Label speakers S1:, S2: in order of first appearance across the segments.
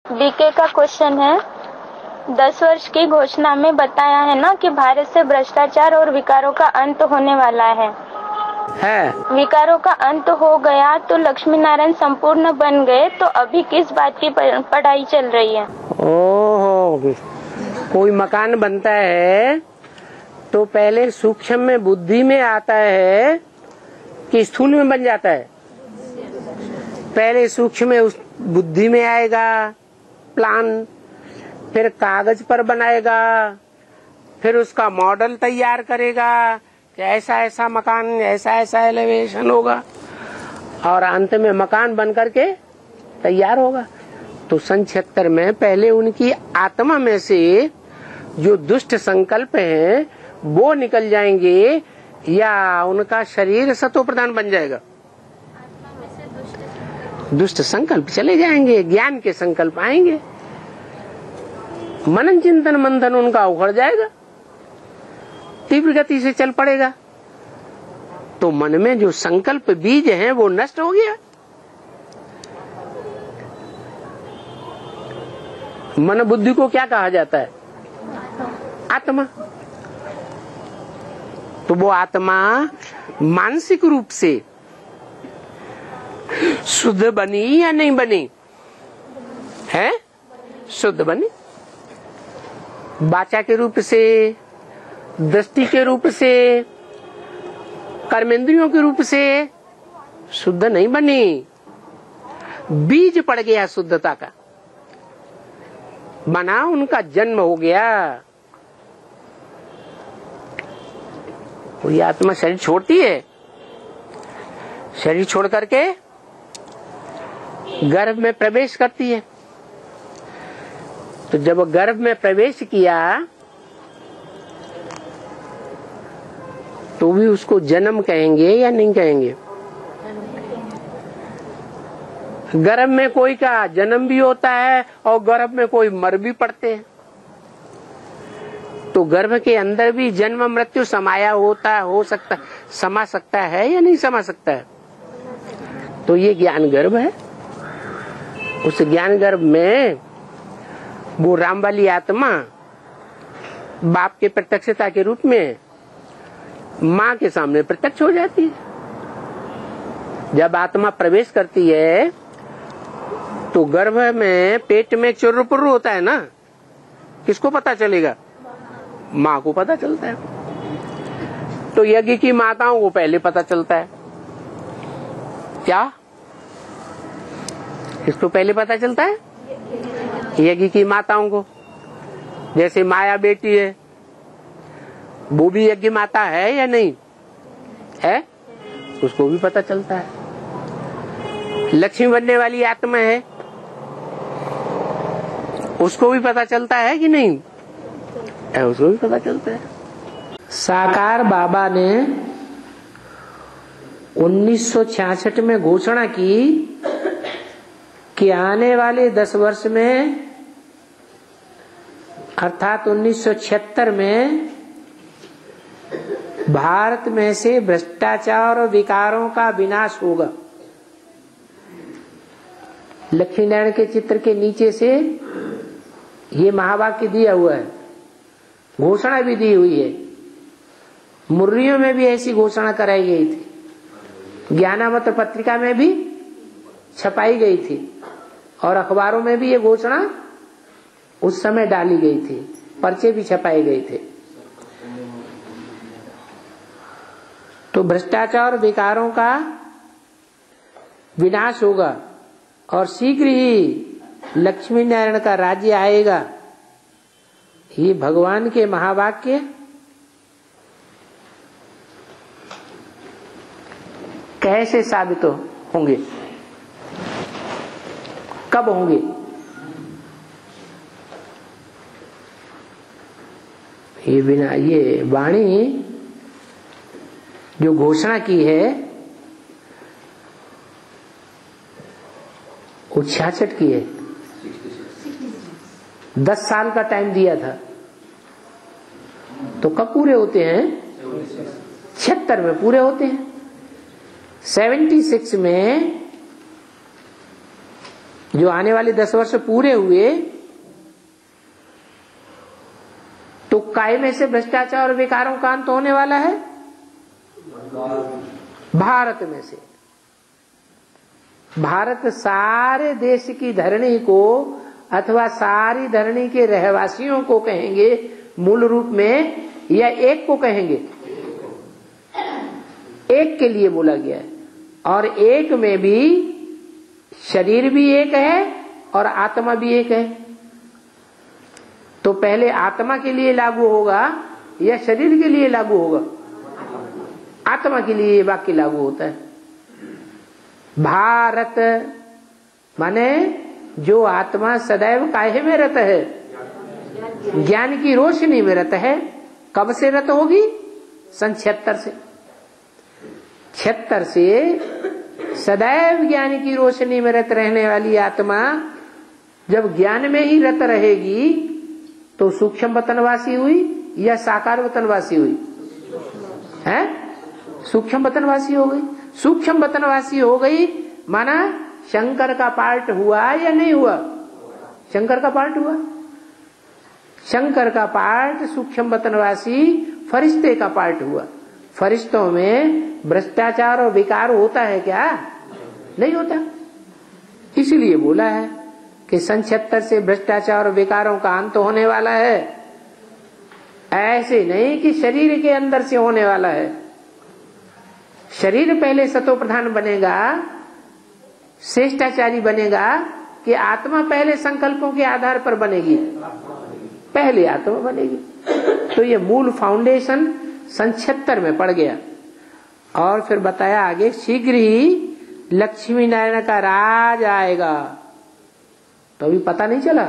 S1: BK का question है, 10 वर्ष की घोषणा में बताया है ना कि भारत से भ्रष्टाचार और विकारों का अंत होने वाला है। विकारों का अंत हो गया तो लक्ष्मी नारायण संपूर्ण बन गए, तो अभी किस बात की पढ़ाई चल रही है?
S2: ओहो, कोई मकान बनता है तो पहले सूक्ष्म में बुद्धि में आता है कि स्थूल में बन जाता है? पहले सूक्ष्म में उस बुद्धि में आएगा प्लान, फिर कागज पर बनाएगा, फिर उसका मॉडल तैयार करेगा कि ऐसा ऐसा मकान, ऐसा ऐसा एलिवेशन होगा, और अंत में मकान बन करके तैयार होगा। तो सन 76 में पहले उनकी आत्मा में से जो दुष्ट संकल्प हैं वो निकल जाएंगे, या उनका शरीर सतो प्रधान बन जाएगा? दुष्ट संकल्प चले जाएंगे, ज्ञान के संकल्प आएंगे, मनन चिंतन मंथन उनका उखड़ जाएगा, तीव्र गति से चल पड़ेगा। तो मन में जो संकल्प बीज हैं वो नष्ट हो गया। मन बुद्धि को क्या कहा जाता है? आत्मा। तो वो आत्मा मानसिक रूप से शुद्ध बनी या नहीं बनी है? शुद्ध बनी। वाचा के रूप से, दृष्टि के रूप से, कर्मेंद्रियों के रूप से शुद्ध नहीं बनी। बीज पड़ गया शुद्धता का, बना, उनका जन्म हो गया। कोई आत्मा शरीर छोड़ती है, शरीर छोड़ करके गर्भ में प्रवेश करती है। तो जब गर्भ में प्रवेश किया तो भी उसको जन्म कहेंगे या नहीं कहेंगे? गर्भ में कोई का जन्म भी होता है और गर्भ में कोई मर भी पड़ते हैं। तो गर्भ के अंदर भी जन्म मृत्यु समाया होता, हो सकता, समा सकता है या नहीं समा सकता है? तो ये ज्ञान गर्भ है। उस ज्ञान गर्भ में वो राम वाली आत्मा बाप के प्रत्यक्षता के रूप में माँ के सामने प्रत्यक्ष हो जाती है। जब आत्मा प्रवेश करती है तो गर्भ में, पेट में चुर्र-पुर्र होता है ना, किसको पता चलेगा? माँ को पता चलता है। तो यज्ञ की माताओं को पहले पता चलता है। क्या इसको पहले पता चलता है? यज्ञ की माताओं को। जैसे माया बेटी है, वो भी यज्ञ माता है या नहीं है? उसको भी पता चलता है। लक्ष्मी बनने वाली आत्मा है, उसको भी पता चलता है कि नहीं है? उसको भी पता चलता है। साकार बाबा ने 1966 में घोषणा की कि आने वाले 10 वर्ष में, अर्थात 1976 में, भारत में से भ्रष्टाचार और विकारों का विनाश होगा। लक्ष्मी नारायण के चित्र के नीचे से ये महावाक्य दिया हुआ है, घोषणा भी दी हुई है। मुर्रियों में भी ऐसी घोषणा कराई गई थी, ज्ञानामृत पत्रिका में भी छपाई गई थी, और अखबारों में भी ये घोषणा उस समय डाली गई थी, पर्चे भी छपाए गए थे। तो भ्रष्टाचार और विकारों का विनाश होगा और शीघ्र ही लक्ष्मी नारायण का राज्य आएगा। ये भगवान के महावाक्य कैसे साबित होंगे? कब होंगे? ये बिना, ये वाणी जो घोषणा की है वो 66 की है। 10 साल का टाइम दिया था, तो कब पूरे होते हैं? 76 में पूरे होते हैं। 76 में जो आने वाले 10 वर्ष पूरे हुए तो काय में से भ्रष्टाचार और विकारों का अंत होने वाला है? भारत में से। भारत सारे देश की धरणी को अथवा सारी धरणी के रहवासियों को कहेंगे मूल रूप में, या एक को कहेंगे? एक के लिए बोला गया है। और एक में भी शरीर भी एक है और आत्मा भी एक है। तो पहले आत्मा के लिए लागू होगा या शरीर के लिए लागू होगा? आत्मा के लिए ये वाक्य लागू होता है। भारत माने जो आत्मा सदैव काहे में रत है? ज्ञान की रोशनी में रत है। कब से रत होगी? सन 76 से। 76 से सदैव ज्ञान की रोशनी में रत रहने वाली आत्मा जब ज्ञान में ही रत रहेगी तो सूक्ष्म वतनवासी हुई या साकार वतनवासी हुई? है? सूक्ष्म वतनवासी हो गई। सूक्ष्म वतनवासी हो गई माना शंकर का पार्ट हुआ या नहीं हुआ? शंकर का पार्ट हुआ। शंकर का पार्ट सूक्ष्म वतनवासी फरिश्ते का पार्ट हुआ। फरिश्तों में भ्रष्टाचार और विकार होता है क्या? नहीं होता। इसलिए बोला है कि सन 76 से भ्रष्टाचार और विकारों का अंत होने वाला है। ऐसे नहीं कि शरीर के अंदर से होने वाला है। शरीर पहले सतो प्रधान बनेगा, श्रेष्ठाचारी बनेगा, कि आत्मा पहले संकल्पों के आधार पर बनेगी? पहले आत्मा बनेगी। तो ये मूल फाउंडेशन सन 76 में पड़ गया। और फिर बताया आगे, शीघ्र ही लक्ष्मी नारायण का राज आएगा। तो अभी पता नहीं चला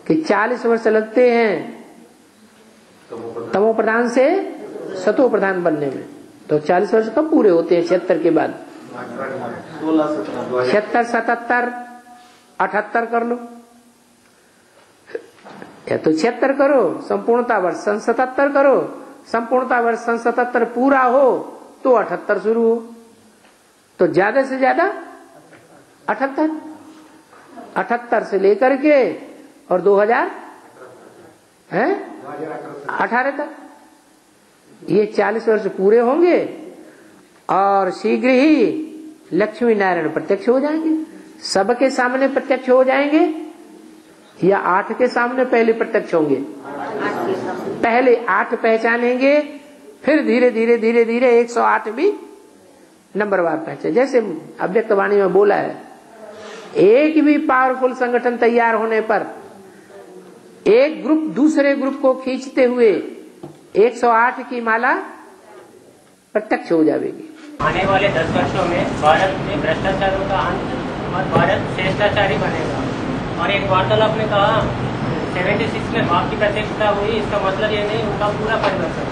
S2: कि 40 वर्ष लगते हैं तमो प्रधान से सतो प्रधान बनने में। तो 40 वर्ष कब पूरे होते हैं? 76 के बाद 76, 77, 78 कर लो, या तो 76 करो संपूर्णता वर्ष, सन 77 करो संपूर्णता वर्ष, सन 77 पूरा हो तो 78 शुरू हो। तो ज्यादा से ज्यादा 78 से लेकर के और 2018 तक ये 40 वर्ष पूरे होंगे और शीघ्र ही लक्ष्मी नारायण प्रत्यक्ष हो जाएंगे। सबके सामने प्रत्यक्ष हो जाएंगे या 8 के सामने पहले प्रत्यक्ष होंगे? पहले 8 पहचानेंगे, फिर धीरे धीरे धीरे धीरे 108 भी नंबरवार पहचाने। जैसे अव्यक्त वाणी में बोला है, एक भी पावरफुल संगठन तैयार होने पर एक ग्रुप दूसरे ग्रुप को खींचते हुए 108 की माला प्रत्यक्ष हो जाएगी।
S3: आने वाले 10 वर्षों में भारत में भ्रष्टाचारों का अंत और भारत श्रेष्ठाचारी बनेगा। और एक वार्तालाप में कहा 76 में बाप की प्रत्यक्षता हुई, इसका मतलब ये नहीं उनका पूरा परिवर्तन।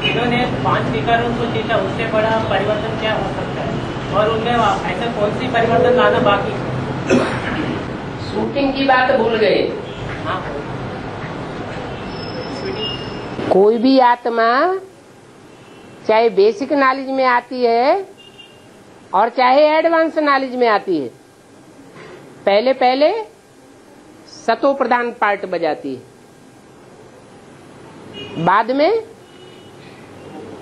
S3: इन्होंने 5 विकारों को जीता, उससे बड़ा परिवर्तन क्या हो सकता है? और उनमें ऐसा कौन सी परिवर्तन लाना बाकी?
S2: शूटिंग की बात भूल गए।
S3: हाँ,
S2: कोई भी आत्मा चाहे बेसिक नॉलेज में आती है और चाहे एडवांस नॉलेज में आती है, पहले पहले सतो प्रधान पार्ट बजाती है, बाद में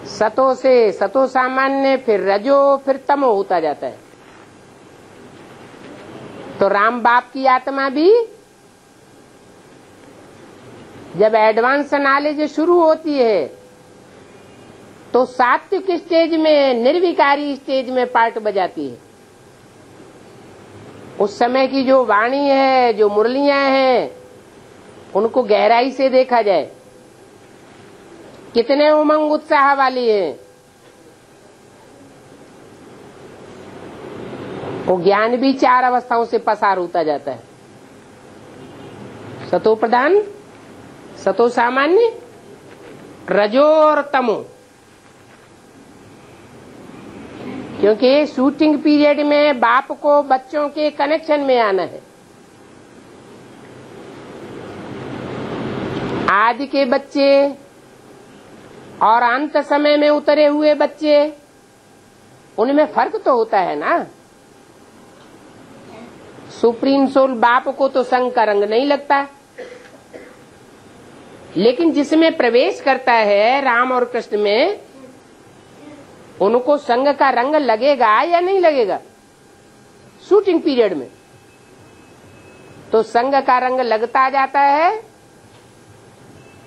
S2: सतो से सतो सामान्य, फिर रजो, फिर तमो होता जाता है। तो राम बाप की आत्मा भी जब एडवांस नॉलेज शुरू होती है तो सात्विक स्टेज में, निर्विकारी स्टेज में पार्ट बजाती है। उस समय की जो वाणी है, जो मुरलियां हैं, उनको गहराई से देखा जाए, कितने उमंग उत्साह वाली है। वो ज्ञान भी 4 अवस्थाओं से पसार होता जाता है। सतो प्रधान, सतो सामान्य, रजो और तमो। क्योंकि शूटिंग पीरियड में बाप को बच्चों के कनेक्शन में आना है। आदि के बच्चे और अंत समय में उतरे हुए बच्चे, उनमें फर्क तो होता है ना। सुप्रीम सोल बाप को तो संघ का रंग नहीं लगता, लेकिन जिसमें प्रवेश करता है राम और कृष्ण में, उनको संघ का रंग लगेगा या नहीं लगेगा? शूटिंग पीरियड में तो संघ का रंग लगता जाता है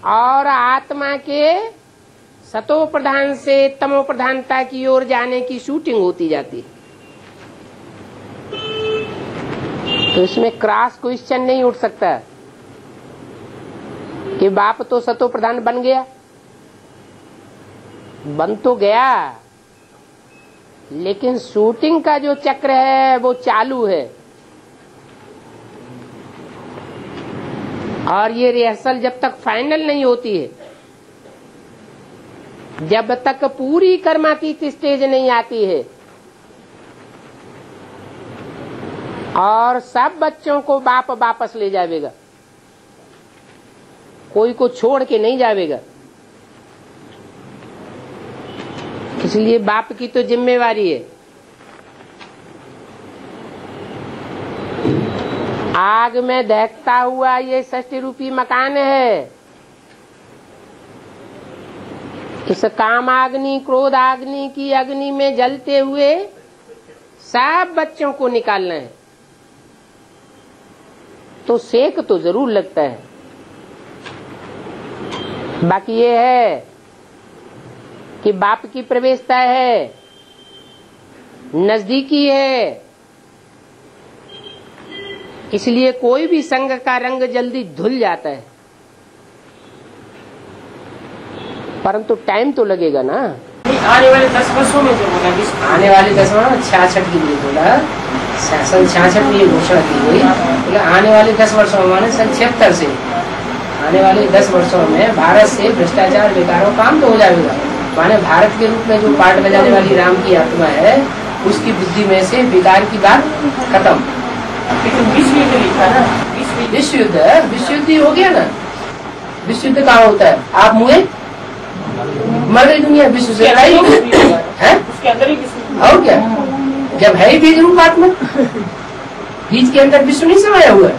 S2: और आत्मा के सतो प्रधान से तमो प्रधानता की ओर जाने की शूटिंग होती जाती है। तो इसमें क्रॉस क्वेश्चन नहीं उठ सकता कि बाप तो सतो प्रधान बन गया, बन तो गया, लेकिन शूटिंग का जो चक्र है वो चालू है। और ये रिहर्सल जब तक फाइनल नहीं होती है, जब तक पूरी कर्मातीत स्टेज नहीं आती है और सब बच्चों को बाप वापस ले जावेगा, कोई को छोड़ के नहीं जावेगा। इसलिए बाप की तो जिम्मेवारी है। आग में दहकता हुआ ये 60 रूपी मकान है। इस कामाग्नि क्रोध अग्नि की अग्नि में जलते हुए सब बच्चों को निकालना है, तो सेक तो जरूर लगता है। बाकी ये है कि बाप की प्रवेशता है, नजदीकी है, इसलिए कोई भी संग का रंग जल्दी धुल जाता है, परंतु टाइम तो लगेगा ना।
S3: आने वाले 10 वर्षों में जो बोला,
S2: आने वाले 10 वर्ष 66 के लिए बोला, सन 66 में ये घोषणा की गई। बोला आने वाले 10 वर्षों में, सन 76 से आने वाले 10 वर्षों में भारत से भ्रष्टाचार विकारों का अंत हो जाएगा। माने भारत के रूप में जो पार्ट बजाने वाली राम की आत्मा है, उसकी बुद्धि में से विकार की बात खत्म।
S3: विश्व युद्ध लिखा ना,
S2: विश्व युद्ध हो गया ना। विश्व युद्ध कहाँ होता है? आप मुए मर गई दुनिया, विश्व से लड़ाई है
S3: उसके अंदर ही विश्व।
S2: और क्या, जब है ही बीज रूप आत्मा, बीज के अंदर विश्व नहीं समाया हुआ है।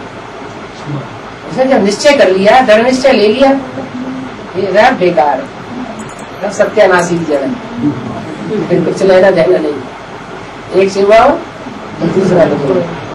S2: उसने जब निश्चय कर लिया, दृढ़ निश्चय ले लिया, ये रहा बेकार, सत्यानाशी की जगह, फिर कुछ लेना देना नहीं। एक सेवा हो, दूसरा